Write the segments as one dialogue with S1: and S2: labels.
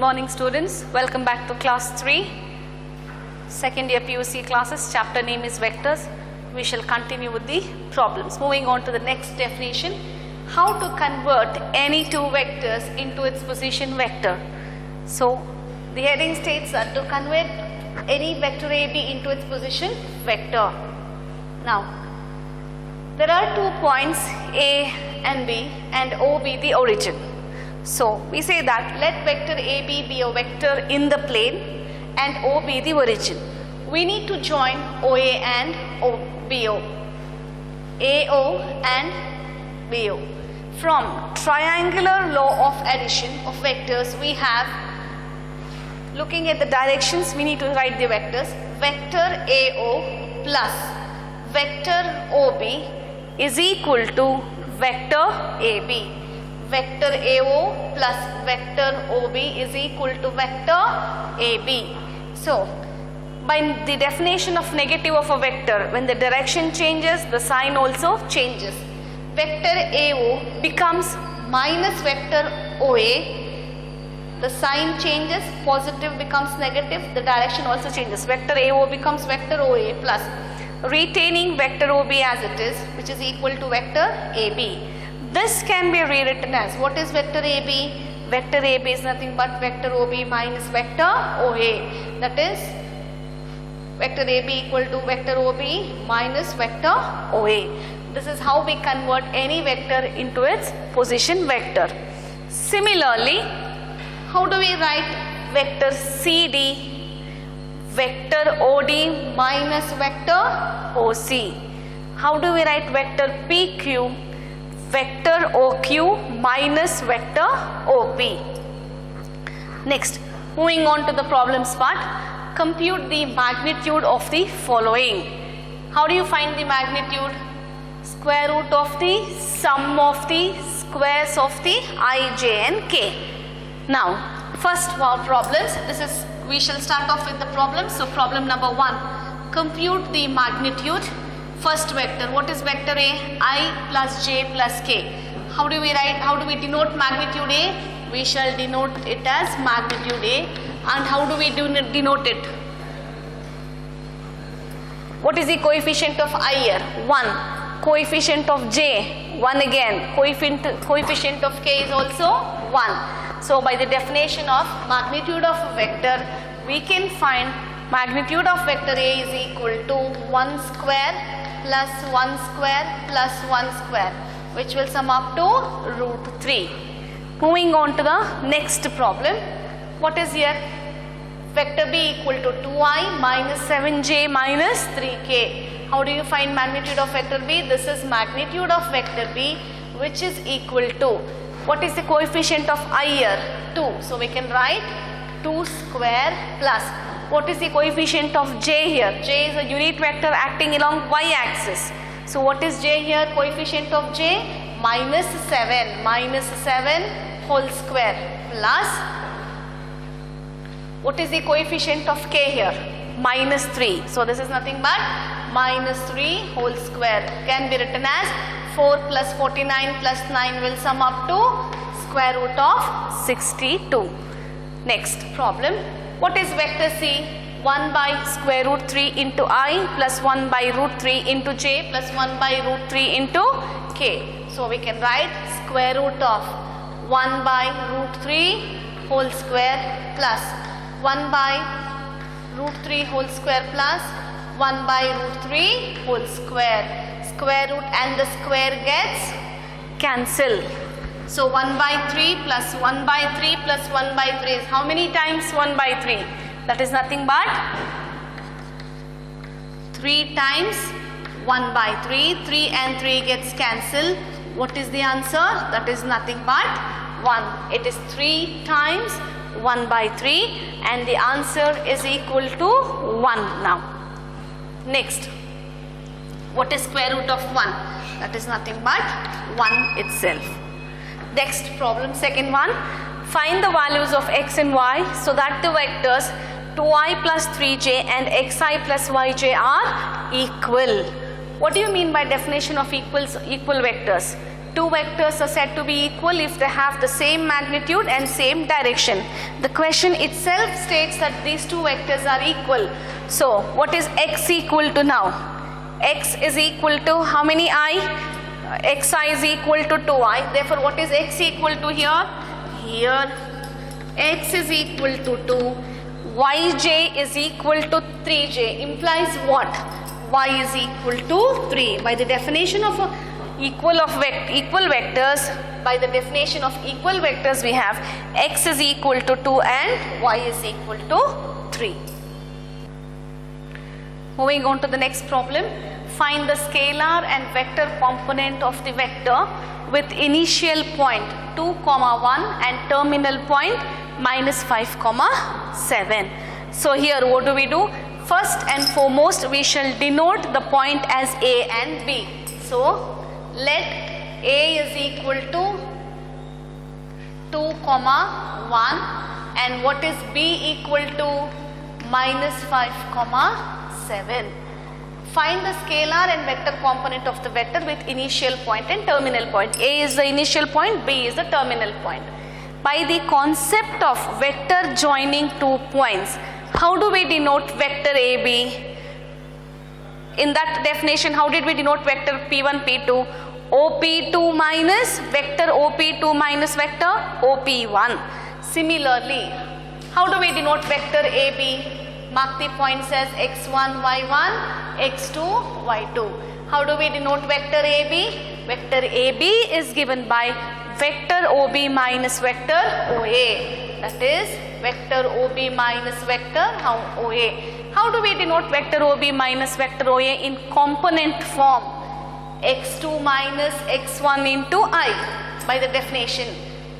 S1: morning students, welcome back to class 3, second year PUC classes. Chapter name is vectors. We shall continue with the problems. Moving on to the next definition, how to convert any two vectors into its position vector. So the heading states that to convert any vector AB into its position vector. Now there are 2 points A and B and O be the origin. So we say that let vector AB be a vector in the plane and O be the origin. We need to join OA and BO. AO and BO. From triangular law of addition of vectors, we have, looking at the directions, we need to write the vectors. Vector AO plus vector OB is equal to vector AB. Vector AO plus vector OB is equal to vector AB. So, by the definition of negative of a vector, when the direction changes, the sign also changes. Vector AO becomes minus vector OA. The sign changes, positive becomes negative, the direction also changes. Vector AO becomes vector OA plus retaining vector OB as it is, which is equal to vector AB. This can be rewritten as, what is vector AB? Vector AB is nothing but vector OB minus vector OA. That is vector AB equal to vector OB minus vector OA. This is how we convert any vector into its position vector. Similarly, how do we write vector CD? Vector OD minus vector OC. How do we write vector PQ? Vector OQ minus vector OP. Next, moving on to the problems part, compute the magnitude of the following. How do you find the magnitude? Square root of the sum of the squares of the I, J and K. Now, first of our problems, we shall start off with the problems. So, problem number 1, compute the magnitude. First vector, what is vector A? I plus J plus K. How do we denote magnitude A? We shall denote it as magnitude A. And how do we denote it? What is the coefficient of I here? 1. Coefficient of J, 1 again. Coefficient of K is also 1. So by the definition of magnitude of a vector, we can find magnitude of vector A is equal to 1 square plus 1 square plus 1 square, which will sum up to root 3. Moving on to the next problem. What is here? Vector B equal to 2i minus 7j minus 3k. How do you find magnitude of vector B? This is magnitude of vector B, which is equal to, what is the coefficient of I here? 2. So we can write 2 square plus, what is the coefficient of J here? J is a unit vector acting along y-axis. So what is J here? Coefficient of J minus 7 whole square plus, what is the coefficient of K here? Minus 3. So this is nothing but minus 3 whole square. Can be written as 4 plus 49 plus 9 will sum up to square root of 62. Next problem. What is vector C? 1 by square root 3 into I plus 1 by root 3 into J plus 1 by root 3 into K. So we can write square root of 1 by root 3 whole square plus 1 by root 3 whole square plus 1 by root 3 whole square. Square root and the square gets cancelled. So 1 by 3 plus 1 by 3 plus 1 by 3 is how many times 1 by 3? That is nothing but 3 times 1 by 3. 3 and 3 gets cancelled. What is the answer? That is nothing but 1. It is 3 times 1 by 3 and the answer is equal to 1 now. Next, what is square root of 1? That is nothing but 1 itself. Next problem, second one. Find the values of x and y so that the vectors 2i plus 3j and xi plus yj are equal. What do you mean by definition of equal vectors? Two vectors are said to be equal if they have the same magnitude and same direction. The question itself states that these two vectors are equal. So what is x equal to now? X is equal to how many I? Xi is equal to 2i. Therefore what is x equal to here? Here x is equal to 2. Yj is equal to 3j implies what? Y is equal to 3. By the definition of equal vectors, by the definition of equal vectors we have x is equal to 2 and y is equal to 3. Moving on to the next problem. Find the scalar and vector component of the vector with initial point 2, 1 and terminal point -5, 7. So here what do? First and foremost we shall denote the point as A and B. So let A is equal to 2, 1 and what is B equal to -5, 7. Find the scalar and vector component of the vector with initial point and terminal point. A is the initial point, B is the terminal point. By the concept of vector joining 2 points, how do we denote vector AB? In that definition, how did we denote vector P1, P2? OP2 minus vector OP2 minus vector OP1. Similarly, how do we denote vector AB? Mark the points as x1, y1, x2, y2. How do we denote vector AB? Vector AB is given by vector OB minus vector OA. That is vector OB minus vector OA. How do we denote vector OB minus vector OA in component form? x2 minus x1 into I. By the definition,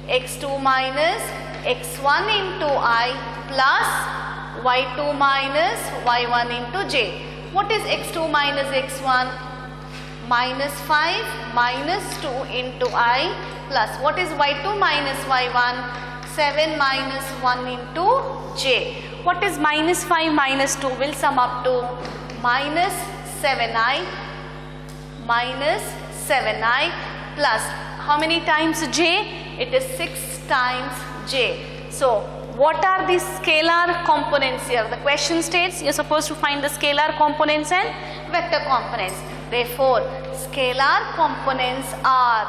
S1: x2 minus x1 into I plus y2 minus y1 into j. What is x2 minus x1? -5 minus 2 into I plus what is y2 minus y1? 7 minus 1 into j. What is -5 minus 2 will sum up to -7i plus how many times j? It is 6 times j. So what are the scalar components here? The question states you are supposed to find the scalar components and vector components. Therefore, scalar components are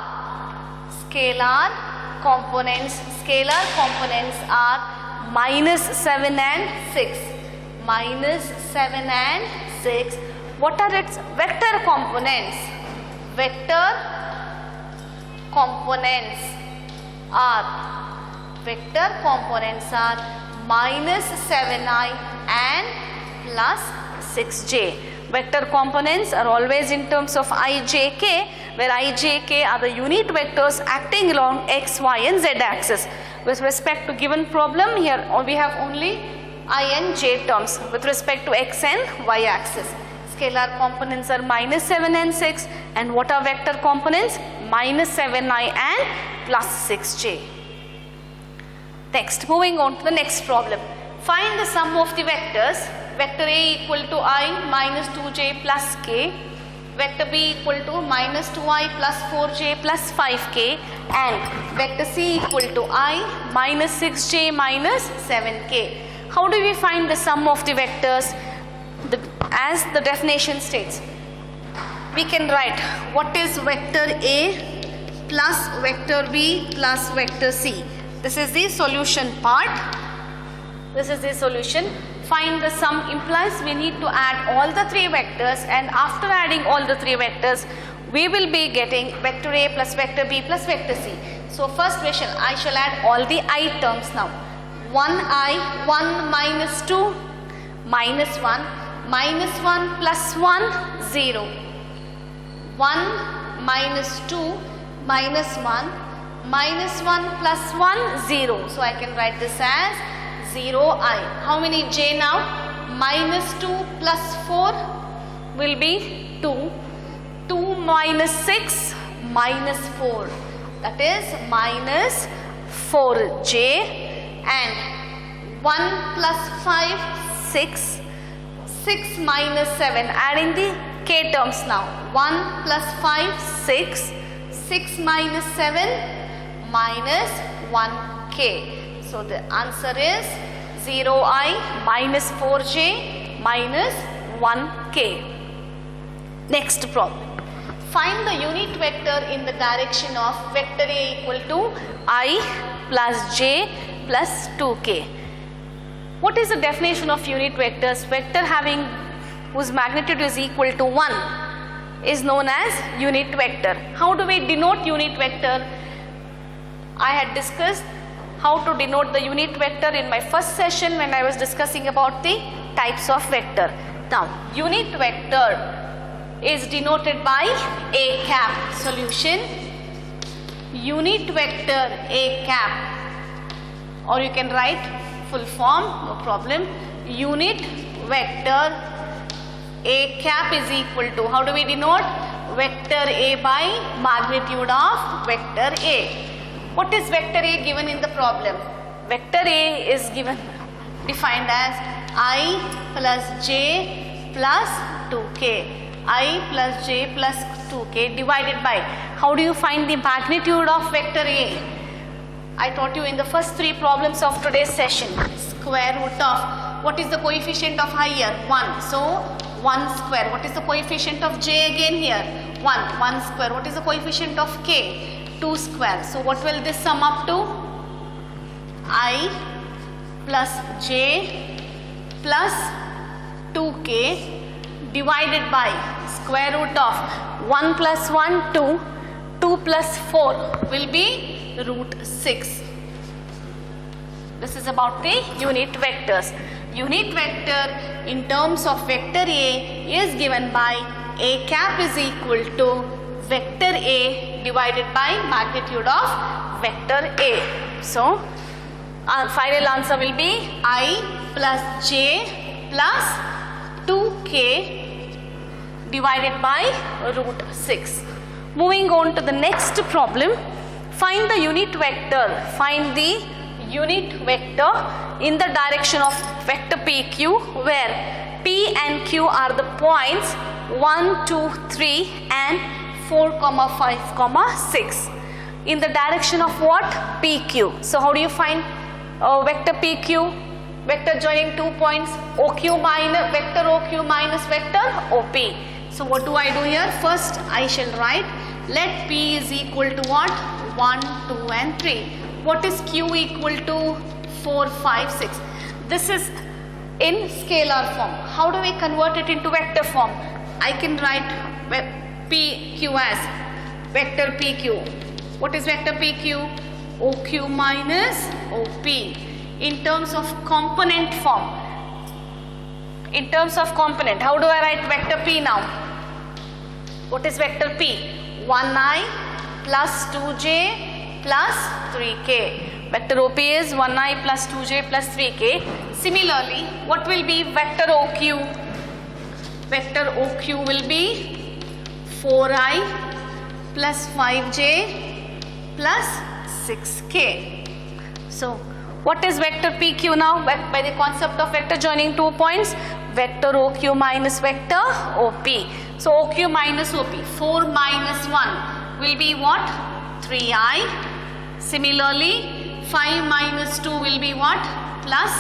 S1: -7 and 6. -7 and 6. What are its vector components? Vector components are -7i and plus 6j. Vector components are always in terms of I, j, k, where I, j, k are the unit vectors acting along x, y and z axis. With respect to given problem, here we have only I and j terms with respect to x and y axis. Scalar components are -7 and 6, and what are vector components? -7i and plus 6j. Next, moving on to the next problem. Find the sum of the vectors. Vector A equal to I minus 2j plus k. Vector B equal to minus 2i plus 4j plus 5k. And vector C equal to I minus 6j minus 7k. How do we find the sum of the vectors? As the definition states, we can write what is vector A plus vector B plus vector C. This is the solution part. This is the solution. Find the sum implies we need to add all the three vectors, and after adding all the three vectors, we will be getting vector A plus vector B plus vector C. So first I shall add all the I terms now. 1i, 1 minus 2, minus 1, minus 1 plus 1, 0. 1 minus 2, minus 1, minus 1 plus 1, 0. So I can write this as 0i. How many j now? Minus 2 plus 4 will be 2. 2 minus 6 minus 4. That is minus 4j. And 1 plus 5, 6. 6 minus 7. Adding the k terms now. 1 plus 5, 6. 6 minus 7 minus 1k. So the answer is 0i minus 4j minus 1k. Next problem. Find the unit vector in the direction of vector A equal to I plus j plus 2k. What is the definition of unit vectors? Vector having whose magnitude is equal to 1 is known as unit vector. How do we denote unit vector? I had discussed how to denote the unit vector in my first session when I was discussing about the types of vector. Now, unit vector is denoted by A cap. Solution, unit vector A cap, or you can write full form, no problem. Unit vector A cap is equal to, how do we denote? Vector A by magnitude of vector A. What is vector A given in the problem? Vector A is given, defined as I plus j plus 2k. I plus j plus 2k divided by, how do you find the magnitude of vector A? I taught you in the first 3 problems of today's session. Square root of, what is the coefficient of I here? 1. So 1 square. What is the coefficient of j again here? 1. 1 square. What is the coefficient of k? 2 square. So what will this sum up to? I plus j plus 2k divided by square root of 1 plus 1, 2, 2 plus 4 will be root 6. This is about the unit vectors. Unit vector in terms of vector A is given by A cap is equal to vector A divided by magnitude of vector A. So, our final answer will be I plus j plus 2k divided by root 6. Moving on to the next problem. Find the unit vector. Find the unit vector in the direction of vector PQ, where P and Q are the points 1, 2, 3 and 4, 5, 6. In the direction of what? PQ. So how do you find vector PQ? Vector joining 2 points, OQ minus vector OQ minus vector OP. So what do I do here? First I shall write, let P is equal to what? 1, 2 and 3. What is Q equal to? 4, 5, 6. This is in scalar form. How do we convert it into vector form? I can write PQ as vector PQ. What is vector PQ? OQ minus OP. In terms of component form. In terms of component, how do I write vector P now? What is vector P? 1i plus 2j plus 3k. Vector OP is 1i plus 2j plus 3k. Similarly, what will be vector OQ? Vector OQ will be 4i plus 5j plus 6k. So, what is vector PQ now? By the concept of vector joining 2 points, vector OQ minus vector OP. So OQ minus OP, 4 minus 1 will be what? 3i. Similarly, 5 minus 2 will be what? Plus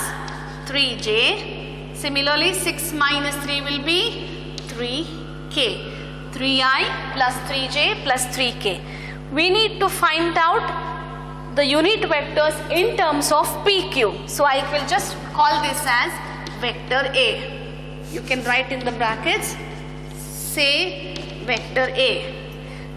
S1: 3j. Similarly, 6 minus 3 will be 3k. 3i plus 3j plus 3k. We need to find out the unit vectors in terms of PQ. So I will just call this as vector A. You can write in the brackets, say vector A.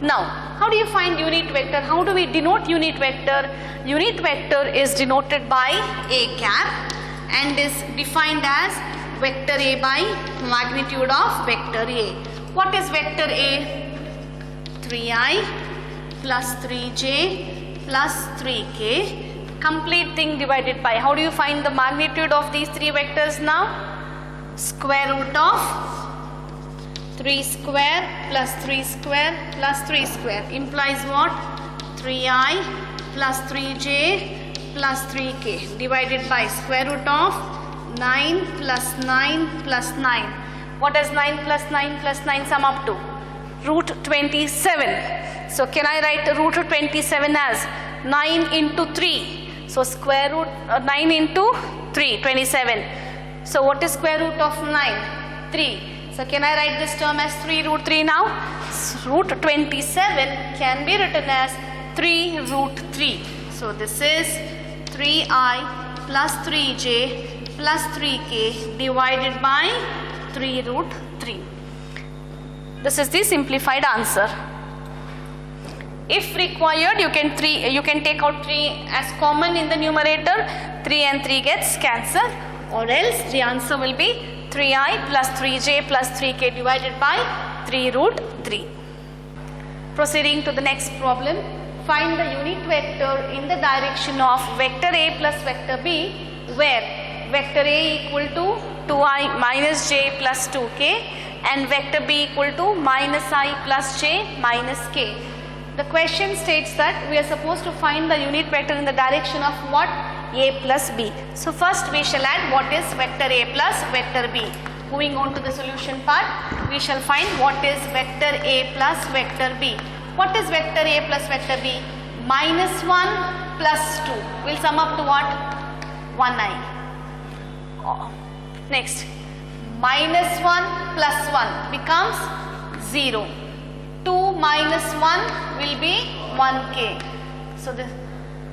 S1: Now, how do you find unit vector? How do we denote unit vector? Unit vector is denoted by A cap and is defined as vector A by magnitude of vector A. What is vector A? 3i plus 3j plus 3k. Complete thing divided by. How do you find the magnitude of these 3 vectors now? Square root of 3 square plus 3 square plus 3 square implies what? 3i plus 3j plus 3k divided by square root of 9 plus 9 plus 9. What does 9 plus 9 plus 9 sum up to? root 27. So can I write root 27 as 9 into 3? So square root 9 into 3, 27. So what is square root of 9? 3. So can I write this term as 3 root 3 now? Root 27 can be written as 3 root 3. So this is 3i plus 3j plus 3k divided by 3 root 3. This is the simplified answer. If required, you can take out 3 as common in the numerator. 3 and 3 gets cancelled, or else the answer will be 3i plus 3j plus 3k divided by 3 root 3. Proceeding to the next problem. Find the unit vector in the direction of vector a plus vector b, where vector a equal to 2i minus j plus 2k and vector b equal to minus I plus j minus k. The question states that we are supposed to find the unit vector in the direction of what? A plus b. So first we shall add what is vector a plus vector b. Moving on to the solution part, we shall find what is vector a plus vector b. What is vector a plus vector b? Minus 1 plus 2 will sum up to what? 1i. Next, minus 1 plus 1 becomes 0. 2 minus 1 will be 1k. So the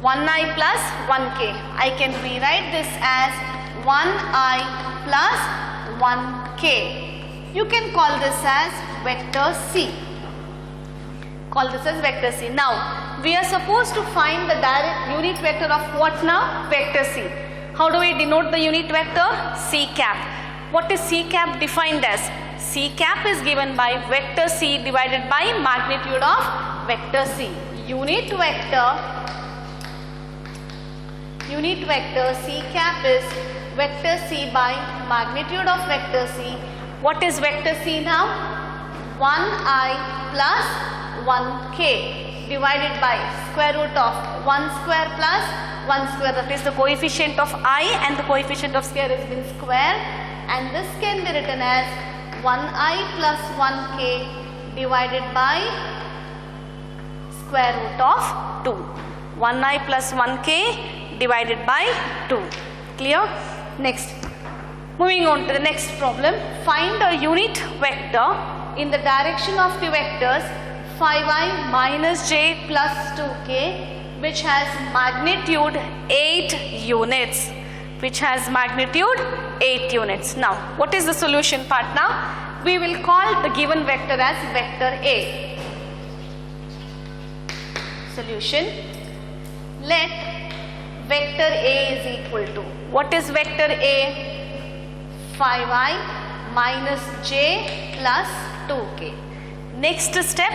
S1: 1i plus 1k. I can rewrite this as 1i plus 1k. You can call this as vector c. Call this as vector c. Now, we are supposed to find the direct unit vector of what now? Vector c. How do we denote the unit vector? C cap. What is C cap defined as? C cap is given by vector C divided by magnitude of vector C. Unit vector C cap is vector C by magnitude of vector C. What is vector C now? 1i plus 1k divided by square root of 1 square plus 1 square, that is the coefficient of I and the coefficient of square has been squared, and this can be written as 1i plus 1k divided by square root of 2. 1i plus 1k divided by 2. Clear? Next, moving on to the next problem. Find a unit vector in the direction of the vectors 5i minus j plus 2k, which has magnitude 8 units. Now, what is the solution part now? We will call the given vector as vector A. Solution. Let vector A is equal to, what is vector A? 5i minus j plus 2k. Next step,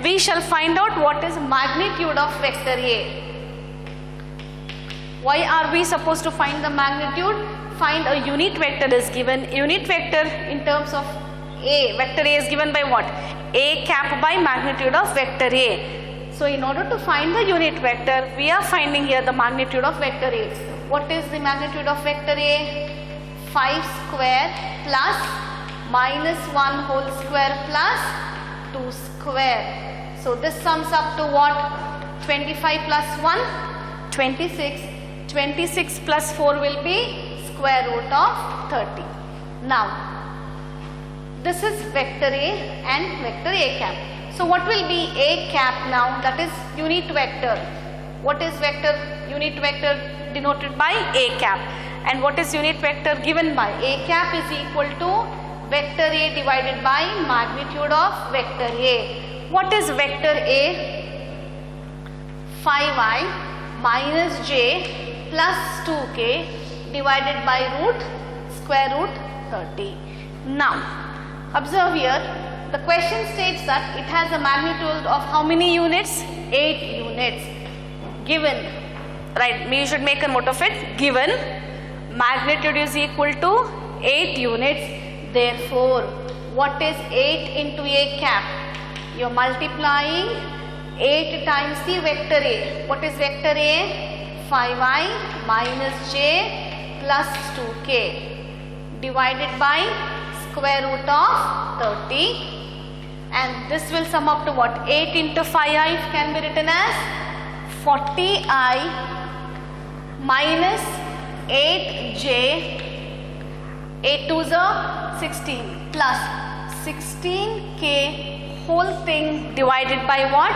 S1: we shall find out what is magnitude of vector A. Why are we supposed to find the magnitude? Find a unit vector is given. Unit vector in terms of A, vector A is given by what? A cap by magnitude of vector A. So in order to find the unit vector, we are finding here the magnitude of vector A. What is the magnitude of vector A? 5 square plus minus 1 whole square plus 2 square. So this sums up to what? 25 plus 1? 26. 26 plus 4 will be square root of 30. Now, this is vector A and vector A cap. So what will be A cap now? That is unit vector. What is unit vector denoted by A cap? And what is unit vector given by? A cap is equal to vector A divided by magnitude of vector A. What is vector A? 5i minus j plus 2k divided by square root 30. Now, observe here, the question states that it has a magnitude of how many units? 8 units. Given, right, we should make a note of it, given magnitude is equal to 8 units. Therefore, what is 8 into A cap? You are multiplying 8 times the vector A. What is vector A? 5i minus j plus 2k divided by square root of 30. and this will sum up to what? 8 into 5i can be written as 40i minus 8j, 8 2s are 16 plus 16k whole thing divided by what?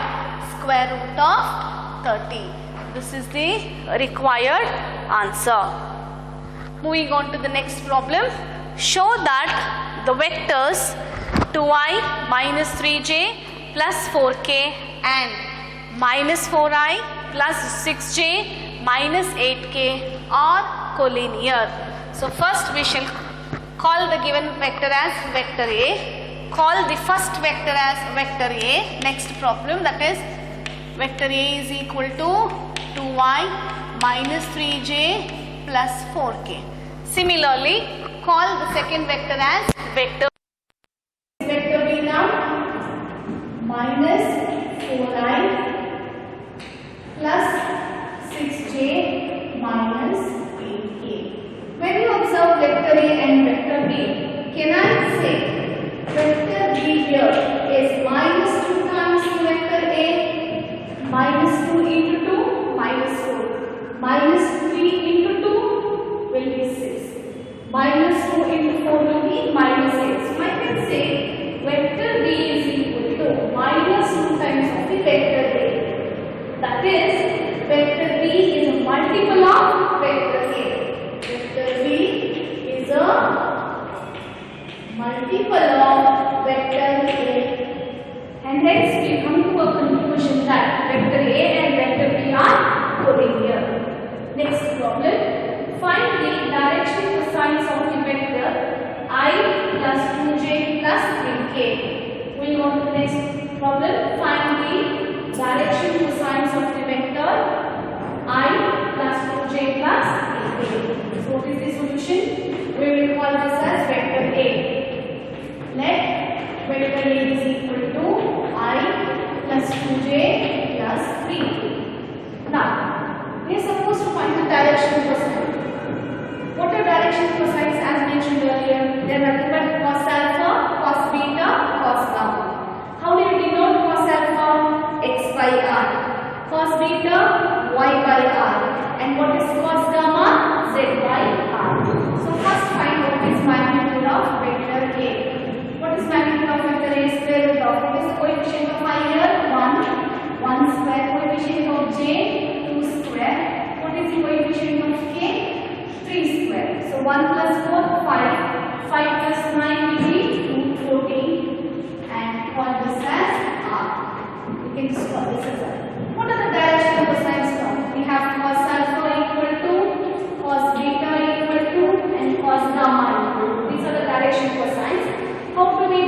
S1: Square root of 30. This is the required answer. Moving on to the next problem. Show that the vectors 2i minus 3j plus 4k and minus 4i plus 6j minus 8k are collinear. So first we shall call the given vector as vector A. Call the first vector as vector A. Next problem, that is vector A is equal to 2i minus 3j plus 4k. Similarly, call the second vector as vector B now, minus 4i plus 6j minus 8k. When you observe vector A and vector B, can I say vector B here is minus 2 times the vector A, minus 2 into 2, minus 4, minus 3 into 2 will be 6, minus 2 into 4 will be minus 8. So I can say vector B is equal to minus 2 times of the vector A. That is, vector B is a multiple of vector A. Vector B is a multiple of vector A, and hence we come to a conclusion that vector A and vector B are collinear. Next problem. Find the direction cosines of the vector I plus 2j plus 3k. Moving on to the next problem. Find the direction cosines of the vector I plus 2j plus 3k. So what is the solution? We will call this as vector A. Let vector A is equal to I plus 2j plus 3k. Now, we are supposed to find the direction cosine. What are direction cosines as mentioned earlier? They are nothing but cos alpha, cos beta, cos gamma. How do you denote cos alpha? X by r. Cos beta, y by r. And what is cos gamma? Z by r. So first find what is magnitude of vector A. What is magnitude of vector A? Square root of. What is the coefficient of I here? 1. 1 square. Coefficient of j? 2 square. What is the coefficient of k? 3 square. So 1 plus 4, 5. 5 plus 9 will be 14. And call this as R. You can just call this as R. What are the direction cosines now? We have cos alpha equal to, cos beta equal to, and cos gamma equal to. These are the direction cosines. How do we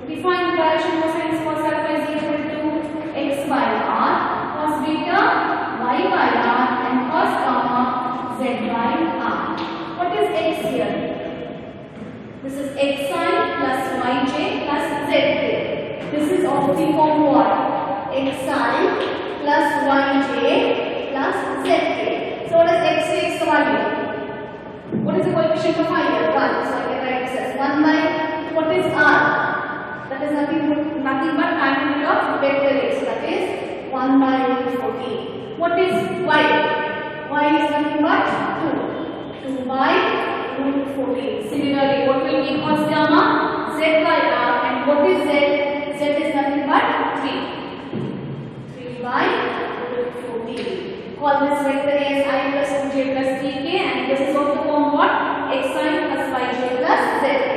S1: define the direction cosines? Cos alpha is equal to x by r, cos beta y by r, and cos gamma z by r. What is x here? This is x sine plus yj plus zk. This is of the form what? X sine plus yj plus zk. So what does x say? X value. What is the coefficient of I here? 1. So I can write this as 1 by, what is r? That is nothing but magnitude of vector A. So that is 1 by 14. What is y? Y is nothing but 2. 2 by root 14. Similarly, what will be cos gamma? Z by r. And what is z? Z is nothing but 3. 3 by root 14. Call this vector A as I plus 2j plus 3k, and this is of the form what? X sine plus yj plus z.